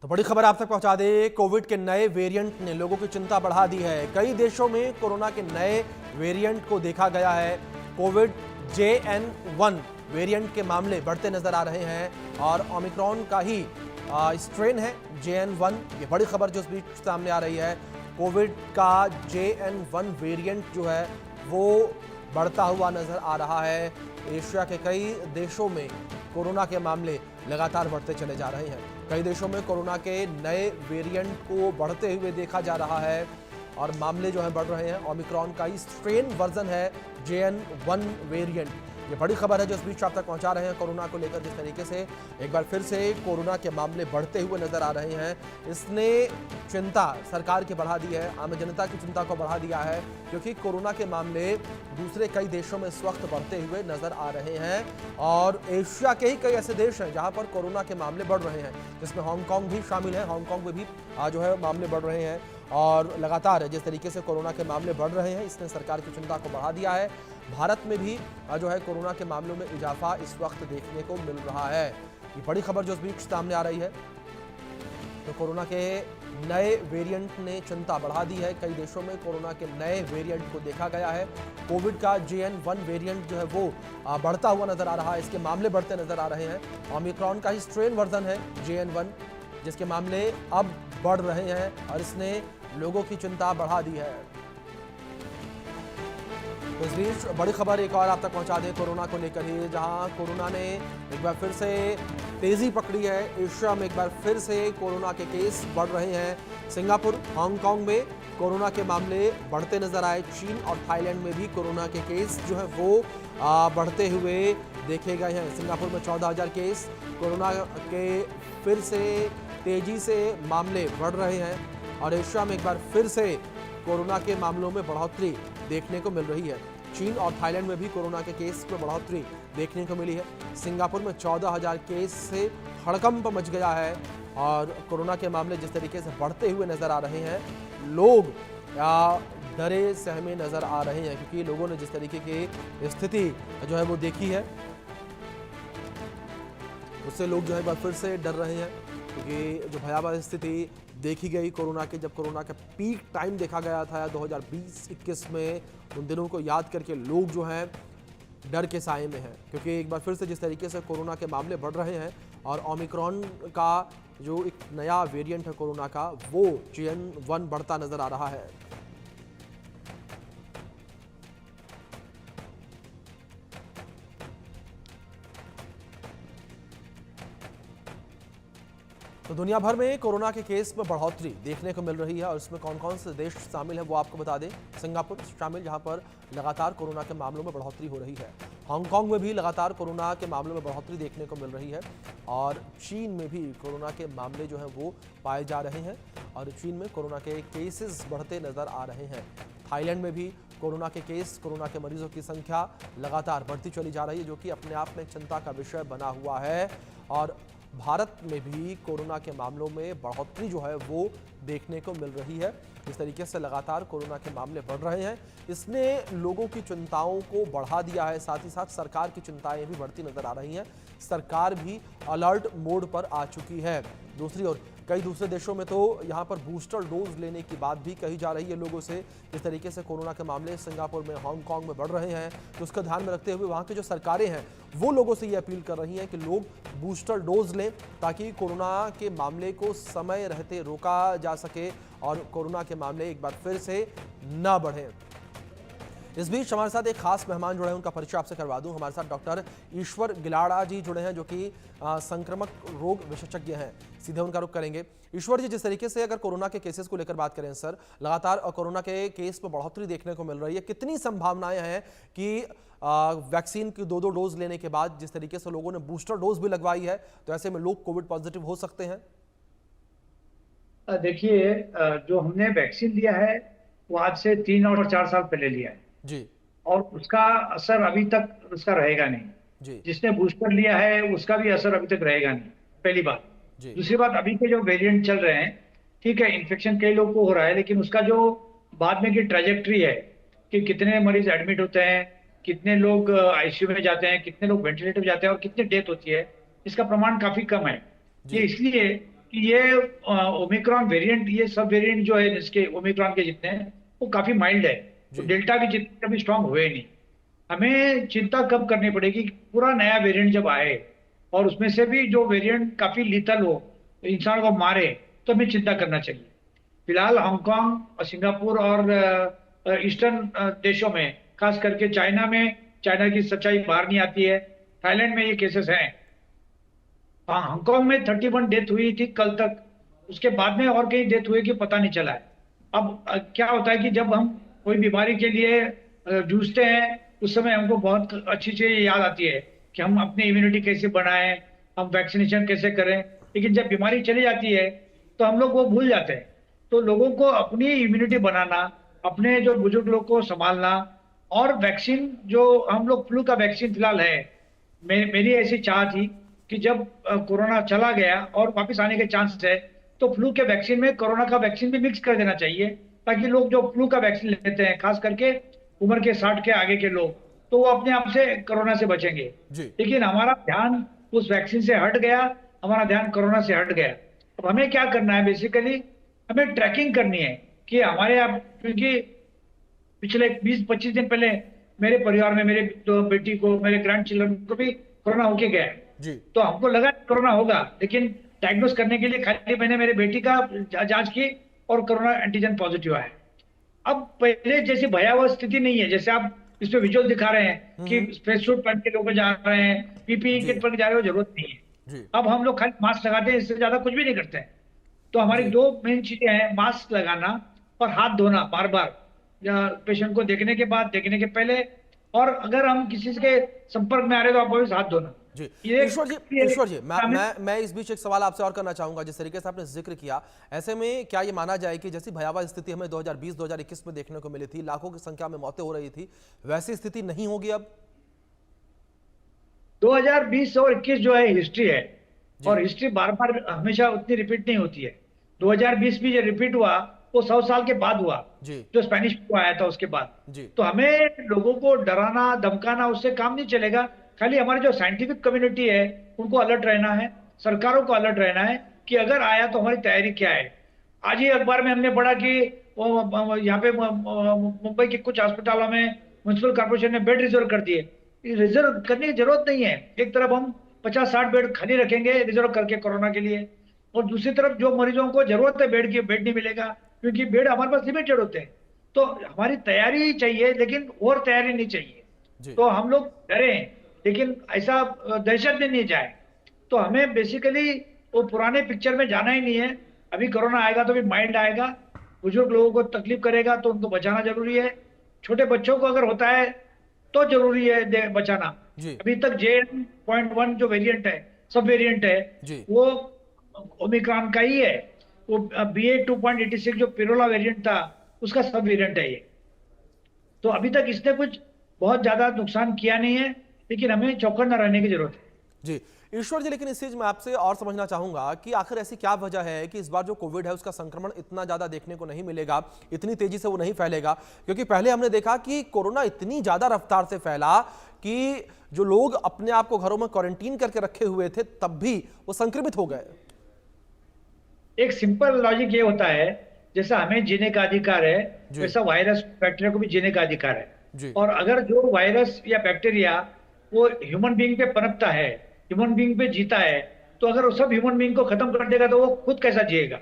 तो बड़ी खबर आप तक पहुंचा दे। कोविड के नए वेरिएंट ने लोगों की चिंता बढ़ा दी है। कई देशों में कोरोना के नए वेरिएंट को देखा गया है। कोविड JN.1 वेरिएंट के मामले बढ़ते नजर आ रहे हैं और ओमिक्रॉन का ही स्ट्रेन है JN.1। ये बड़ी खबर जो इस बीच सामने आ रही है। कोविड का JN.1 वेरिएंट जो है वो बढ़ता हुआ नजर आ रहा है। एशिया के कई देशों में कोरोना के मामले लगातार बढ़ते चले जा रहे हैं। कई देशों में कोरोना के नए वेरिएंट को बढ़ते हुए देखा जा रहा है और मामले जो हैं बढ़ रहे हैं। ओमिक्रॉन का ही स्ट्रेन वर्जन है JN.1 वेरिएंट। ये बड़ी खबर है जो इस बीच आप तक पहुंचा रहे हैं। कोरोना को लेकर जिस तरीके से एक बार फिर से कोरोना के मामले बढ़ते हुए नजर आ रहे हैं, इसने चिंता सरकार की बढ़ा दी है, आम जनता की चिंता को बढ़ा दिया है, क्योंकि कोरोना के मामले दूसरे कई देशों में इस वक्त बढ़ते हुए नजर आ रहे हैं। और एशिया के ही कई ऐसे देश हैं जहां पर कोरोना के मामले बढ़ रहे हैं, जिसमें हांगकांग भी शामिल है। हांगकांग में भी जो है मामले बढ़ रहे हैं और लगातार जिस तरीके से कोरोना के मामले बढ़ रहे हैं, इसने सरकार की चिंता को बढ़ा दिया है। भारत में भी जो है कोरोना के मामलों में इजाफा इस वक्त देखने को मिल रहा है। ये बड़ी खबर जो इस बीच सामने आ रही है। तो कोरोना के नए वेरिएंट ने चिंता बढ़ा दी है। कई देशों में कोरोना के नए वेरिएंट को देखा गया है। कोविड का JN.1 वेरिएंट जो है वो बढ़ता हुआ नजर आ रहा है। इसके मामले बढ़ते नजर आ रहे हैं। ओमिक्रॉन का ही स्ट्रेन वर्जन है JN.1, जिसके मामले अब बढ़ रहे हैं और इसने लोगों की चिंता बढ़ा दी है। तो इस बीच बड़ी खबर एक और आप तक पहुंचा दें कोरोना को लेकर ही, जहां कोरोना ने एक बार फिर से तेजी पकड़ी है। एशिया में एक बार फिर से कोरोना के केस बढ़ रहे हैं। सिंगापुर, हांगकांग में कोरोना के मामले बढ़ते नजर आए। चीन और थाईलैंड में भी कोरोना के केस जो है वो बढ़ते हुए देखे गए हैं। सिंगापुर में 14,000 केस, कोरोना के फिर से तेजी से मामले बढ़ रहे हैं और एशिया में एक बार फिर से कोरोना के मामलों में बढ़ोतरी देखने को मिल रही है। चीन और थाईलैंड में भी कोरोना के केस में बढ़ोतरी देखने को मिली है। सिंगापुर में 14,000 केस से हड़कंप मच गया है और कोरोना के मामले जिस तरीके से बढ़ते हुए नजर आ रहे हैं, लोग डरे सहमे नजर आ रहे हैं, क्योंकि लोगों ने जिस तरीके की स्थिति जो है वो देखी है, उससे लोग जो है फिर से डर रहे हैं। क्योंकि जो भयावह स्थिति देखी गई कोरोना के, जब कोरोना का पीक टाइम देखा गया था 2020-21 में, उन दिनों को याद करके लोग जो हैं डर के साए में हैं। क्योंकि एक बार फिर से जिस तरीके से कोरोना के मामले बढ़ रहे हैं और ओमिक्रॉन का जो एक नया वेरिएंट है कोरोना का, वो JN.1 बढ़ता नजर आ रहा है। तो दुनिया भर में कोरोना के केस में बढ़ोतरी देखने को मिल रही है और इसमें कौन कौन से देश शामिल है वो आपको बता दें। सिंगापुर शामिल, जहां पर लगातार कोरोना के मामलों में बढ़ोतरी हो रही है। हांगकांग में भी लगातार कोरोना के मामलों में बढ़ोतरी देखने को मिल रही है और चीन में भी कोरोना के मामले जो हैं वो पाए जा रहे हैं और चीन में कोरोना के केसेस बढ़ते नजर आ रहे हैं। थाईलैंड में भी कोरोना के केस, कोरोना के मरीजों की संख्या लगातार बढ़ती चली जा रही है, जो कि अपने आप में चिंता का विषय बना हुआ है। और भारत में भी कोरोना के मामलों में बढ़ोतरी जो है वो देखने को मिल रही है। इस तरीके से लगातार कोरोना के मामले बढ़ रहे हैं, इसने लोगों की चिंताओं को बढ़ा दिया है। साथ ही साथ सरकार की चिंताएं भी बढ़ती नजर आ रही हैं। सरकार भी अलर्ट मोड पर आ चुकी है। दूसरी ओर कई दूसरे देशों में तो यहाँ पर बूस्टर डोज लेने की बात भी कही जा रही है लोगों से। जिस तरीके से कोरोना के मामले सिंगापुर में, हांगकांग में बढ़ रहे हैं, तो उसका ध्यान में रखते हुए वहाँ की जो सरकारें हैं वो लोगों से ये अपील कर रही हैं कि लोग बूस्टर डोज लें, ताकि कोरोना के मामले को समय रहते रोका जा सके और कोरोना के मामले एक बार फिर से न बढ़ें। इस बीच हमारे साथ एक खास मेहमान जुड़े हैं, उनका परिचय आपसे करवा दूं। हमारे साथ डॉक्टर ईश्वर गिलाड़ा जी जुड़े हैं, जो कि संक्रामक रोग विशेषज्ञ हैं। सीधे उनका रुख करेंगे। ईश्वर जी, जिस तरीके से अगर कोरोना के केसेस को लेकर बात करें सर, लगातार कोरोना के केस में बढ़ोतरी देखने को मिल रही है, कितनी संभावनाएं हैं कि वैक्सीन की 2-2 डोज लेने के बाद जिस तरीके से लोगों ने बूस्टर डोज भी लगवाई है, तो ऐसे में लोग कोविड पॉजिटिव हो सकते हैं? देखिए, जो हमने वैक्सीन लिया है वो आज से 3 और 4 साल पहले लिया है जी और उसका असर अभी तक उसका रहेगा नहीं। जी जिसने बूस्टर लिया है उसका भी असर अभी तक रहेगा नहीं, पहली बात। जी दूसरी बात, अभी के जो वेरिएंट चल रहे हैं, ठीक है, इन्फेक्शन कई लोगों को हो रहा है, लेकिन उसका जो बाद में की ट्रेजेक्ट्री है कि कितने मरीज एडमिट होते हैं, कितने लोग आईसीयू में जाते हैं, कितने लोग वेंटिलेटर पे जाते हैं और कितनी डेथ होती है, इसका प्रमाण काफी कम है। ये जी इसलिए कि ये ओमिक्रॉन वेरिएंट, ये सब वेरिएंट जो है इसके ओमिक्रॉन के जितने हैं वो काफी माइल्ड है, तो जी डेल्टा के जितने कभी स्ट्रांग हुए नहीं। हमें चिंता कब करनी पड़ेगी कि पूरा नया वेरिएंट जब आए और उसमें से भी जो वेरिएंट काफी लीथल हो, तो इंसान को मारे, तो हमें चिंता करना चाहिए। फिलहाल हांगकांग और सिंगापुर और ईस्टर्न देशों में, खास करके चाइना में, चाइना की सच्चाई बाहर नहीं आती है। थाईलैंड में ये केसेस हैं। हाँ, हांगकांग में 31 डेथ हुई थी कल तक, उसके बाद में और कहीं डेथ हुई कि पता नहीं चला है। अब क्या होता है कि जब हम कोई बीमारी के लिए जूझते हैं, उस समय हमको बहुत अच्छी चीज याद आती है कि हम अपनी इम्यूनिटी कैसे बढ़ाएं, हम वैक्सीनेशन कैसे करें। लेकिन जब बीमारी चली जाती है तो हम लोग वो भूल जाते हैं। तो लोगों को अपनी इम्यूनिटी बनाना, अपने जो बुजुर्ग लोग को संभालना, और वैक्सीन जो हम लोग फ्लू का वैक्सीन फिलहाल है, मेरी ऐसी चाह थी कि जब कोरोना चला गया और वापस आने के चांस है, तो फ्लू के वैक्सीन में कोरोना का वैक्सीन भी मिक्स कर देना चाहिए, ताकि लोग जो फ्लू का वैक्सीन लेते हैं, खास करके उम्र के 60 के आगे के लोग, तो वो अपने आप से कोरोना से बचेंगे। जी लेकिन हमारा ध्यान उस वैक्सीन से हट गया, हमारा ध्यान कोरोना से हट गया। अब हमें क्या करना है, बेसिकली हमें ट्रैकिंग करनी है कि हमारे यहाँ, क्योंकि पिछले 20-25 दिन पहले मेरे परिवार में, मेरे दो बेटी को, मेरे ग्रैंड चिल्ड्रन को भी कोरोना होके गया है। जी तो हमको लगा कोरोना होगा, लेकिन डायग्नोस करने के लिए खाली मैंने मेरे बेटी का जांच की और कोरोना एंटीजन पॉजिटिव आया। अब पहले जैसी भयावह स्थिति नहीं है, जैसे आप इस पे विजुअल दिखा रहे हैं कि स्पेस सूट पहन के लोग जा रहे हैं, पीपीई जी किट पहन के जा रहे हो, जरूरत नहीं है। जी अब हम लोग खाली मास्क लगाते हैं, इससे ज्यादा कुछ भी नहीं करते हैं। तो हमारी जी दो मेन चीजें हैं, मास्क लगाना और हाथ धोना बार बार, पेशेंट को देखने के बाद, देखने के पहले, और अगर हम किसी के संपर्क में आ रहे हैं तो आप वापस हाथ धोना। जी ये ईश्वर जी, हमें मैं इस बीच एक सवाल आपसे और करना चाहूंगा। जिस तरीके से आपने जिक्र किया, ऐसे में क्या ये माना जाए कि जैसी भयावह स्थिति हमें 2020-2021 में देखने को मिली थी, लाखों की संख्या में मौतें हो रही थी, वैसी स्थिति नहीं होगी अब? 2020 और 21 जो है हिस्ट्री है, जी और हिस्ट्री बार बार हमेशा उतनी रिपीट नहीं होती है। 2020 में जो रिपीट हुआ वो 100 साल के बाद हुआ, जी जो स्पेनिश फ्लू आया था उसके बाद। जी तो हमें लोगों को डराना धमकाना, उससे काम नहीं चलेगा। खाली हमारी जो साइंटिफिक कम्युनिटी है उनको अलर्ट रहना है, सरकारों को अलर्ट रहना है कि अगर आया तो हमारी तैयारी क्या है। आज ही अखबार में हमने पढ़ा कि यहाँ पे मुंबई के कुछ अस्पतालों में म्युनिसिपल कॉर्पोरेशन ने बेड रिजर्व कर दिए। रिजर्व करने की जरूरत नहीं है। एक तरफ हम 50-60 बेड खाली रखेंगे रिजर्व करके कोरोना के लिए, और दूसरी तरफ जो मरीजों को जरूरत है बेड की, बेड नहीं मिलेगा, क्योंकि बेड हमारे पास लिमिटेड होते हैं। तो हमारी तैयारी चाहिए, लेकिन और तैयारी नहीं चाहिए। जी तो हम लोग डरें, लेकिन ऐसा दहशत में नहीं जाए। तो हमें बेसिकली वो पुराने पिक्चर में जाना ही नहीं है। अभी कोरोना आएगा तो भी माइल्ड आएगा, बुजुर्ग लोगों को तकलीफ करेगा तो उनको बचाना जरूरी है। छोटे बच्चों को अगर होता है तो जरूरी है बचाना। जी अभी तक JN.1 जो वेरिएंट है, सब वेरिएंट है, जी वो ओमिक्रॉन का ही है। वो BA.2.86 जो पिरोला वेरिएंट था, उसका सब वेरिएंट है ये। तो अभी तक इसने कुछ बहुत ज्यादा नुकसान किया नहीं है, लेकिन हमें चौकन्ना रहने की जरूरत है। जी ईश्वर जी, लेकिन इस चीज में आपसे और समझना चाहूंगा कि आखिर ऐसी क्या वजह है कि इस बार जो कोविड है उसका संक्रमण इतना ज्यादा देखने को नहीं मिलेगा, इतनी तेजी से वो नहीं फैलेगा? क्योंकि पहले हमने देखा कि कोरोना इतनी ज्यादा रफ्तार से फैला कि जो लोग अपने आप को घरों में क्वारंटीन करके रखे हुए थे तब भी वो संक्रमित हो गए। एक सिंपल लॉजिक ये होता है, जैसा हमें जीने का अधिकार है, जी वैसा वायरस बैक्टीरिया को भी जीने का अधिकार है। जी और अगर जो वायरस या बैक्टीरिया वो ह्यूमन बीइंग पे पनपता है, ह्यूमन बीइंग पे जीता है, तो अगर वो सब ह्यूमन बीइंग को खत्म कर देगा तो वो खुद कैसा जिएगा।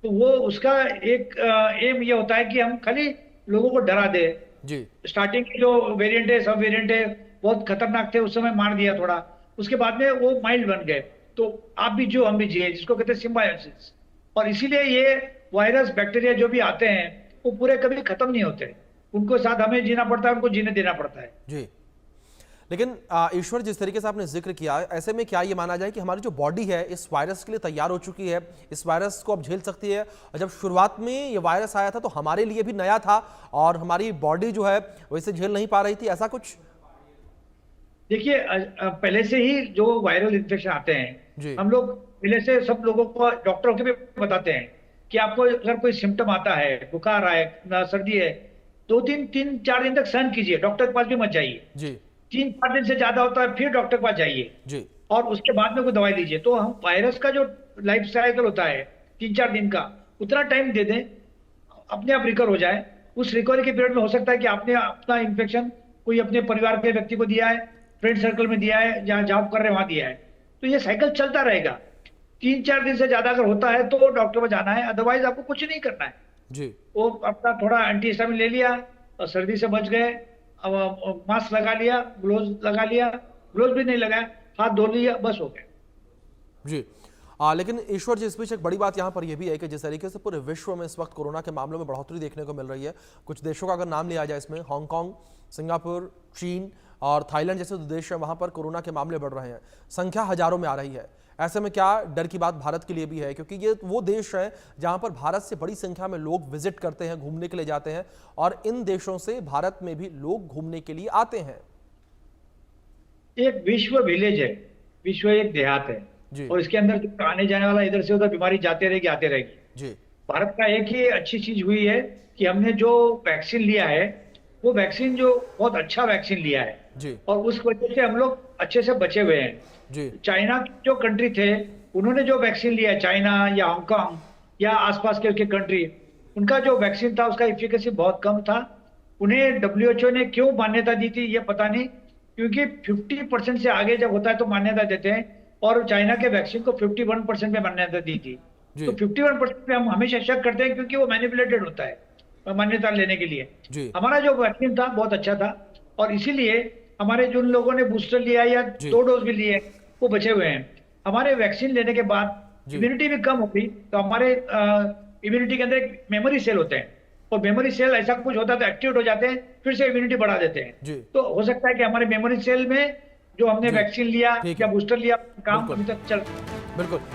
तो वो उसका एक एम ये होता है कि हम खाली लोगों को डरा दे। जी स्टार्टिंग के जो वेरिएंट है, सब वेरिएंट है, बहुत खतरनाक थे, उस समय मार दिया थोड़ा, उसके बाद में वो माइल्ड बन गए। तो आप भी जो हम भी जिए, जिसको कहते हैं सिम्बायोसिस। और इसीलिए ये वायरस बैक्टीरिया जो भी आते हैं वो पूरे कभी खत्म नहीं होते, उनको साथ हमें जीना पड़ता है, उनको जीने देना पड़ता है। जी लेकिन ईश्वर, जिस तरीके से आपने जिक्र किया, ऐसे में क्या ये माना जाए कि हमारी जो बॉडी है इस वायरस के लिए तैयार हो चुकी है, इस वायरस को अब झेल सकती है? और जब शुरुआत में ये वायरस आया था तो हमारे लिए भी नया था और हमारी बॉडी जो है वैसे झेल नहीं पा रही थी, ऐसा कुछ? देखिए, पहले से ही जो वायरल इन्फेक्शन आते हैं, जी हम लोग पहले से सब लोगों को, डॉक्टरों के भी बताते हैं कि आपको अगर कोई सिम्टम आता है, बुखार आए, सर्दी है, 2-3-4 दिन तक सहन कीजिए, डॉक्टर के पास भी मत जाइए। जी 3-4 दिन से ज्यादा होता है फिर डॉक्टर के पास जाइए, जी और उसके बाद में कोई दवाई लीजिए। तो हम वायरस का जो लाइफ साइकिल होता है 3-4 दिन का, उतना टाइम दे दें, अपने आप रिकवर हो जाए। उस रिकवरी के पीरियड में हो सकता है कि आपने अपना इन्फेक्शन कोई अपने परिवार के व्यक्ति को दिया है, फ्रेंड सर्कल में दिया है, जहाँ जॉब कर रहे हैं वहां दिया है, तो ये साइकिल चलता रहेगा। 3-4 दिन से ज्यादा अगर होता है तो डॉक्टर को जाना है, अदरवाइज आपको कुछ नहीं करना है। जी। वो अपना थोड़ा एंटीहिस्टामिन ले लिया और सर्दी से बच गए, अब मास्क लगा लिया, ग्लोव्स लगा लिया, ग्लोव्स भी नहीं लगाया, हाथ धो लिया, बस हो गया। जी। लेकिन ईश्वर जी, इस बीच एक बड़ी बात यहाँ पर यह भी है कि जिस तरीके से पूरे विश्व में इस वक्त कोरोना के मामलों में बढ़ोतरी देखने को मिल रही है, कुछ देशों का अगर नाम लिया जाए इसमें, हांगकांग, सिंगापुर, चीन और थाईलैंड जैसे जो देश हैं, वहां पर कोरोना के मामले बढ़ रहे हैं, संख्या हजारों में आ रही है। ऐसे में क्या डर की बात भारत के लिए भी है, क्योंकि ये वो देश है जहां पर भारत से बड़ी संख्या में लोग विजिट करते हैं, घूमने के लिए जाते हैं, और इन देशों से भारत में भी लोग घूमने के लिए आते हैं। एक विश्व विलेज है, विश्व एक देहात है, और इसके अंदर जो आने जाने वाला इधर से उधर बीमारी जाते रहेगी, आते रहेगी। जी। भारत का एक ही अच्छी चीज हुई है कि हमने जो वैक्सीन लिया है, वो वैक्सीन जो बहुत अच्छा वैक्सीन लिया है जी। और उस वजह से हम लोग अच्छे से बचे हुए हैं। जी। चाइना के जो कंट्री थे, उन्होंने जो वैक्सीन लिया, चाइना या हांगकांग या आसपास के उसके कंट्री, उनका जो वैक्सीन था उसका एफिकेसी बहुत कम था। उन्हें WHO ने क्यों मान्यता दी थी ये पता नहीं, क्योंकि 50% से आगे जब होता है तो मान्यता देते हैं, और चाइना के वैक्सीन को 51% में मान्यता दी थी। तो 51% में हम हमेशा शक करते हैं, क्योंकि वो मैनिपुलेटेड होता है मान्यता लेने के लिए। हमारा जो वैक्सीन था बहुत अच्छा था, और इसीलिए हमारे जिन लोगों ने बूस्टर लिया या 2 डोज भी लिए वो बचे हुए हैं। हमारे वैक्सीन लेने के बाद इम्यूनिटी भी कम होगी, तो हमारे इम्यूनिटी के अंदर एक मेमोरी सेल होते हैं, और मेमोरी सेल ऐसा कुछ होता है तो एक्टिवेट हो जाते हैं, फिर से इम्यूनिटी बढ़ा देते हैं। तो हो सकता है कि हमारे मेमोरी सेल में जो हमने वैक्सीन लिया या बूस्टर लिया, काम अभी तक चल। बिल्कुल।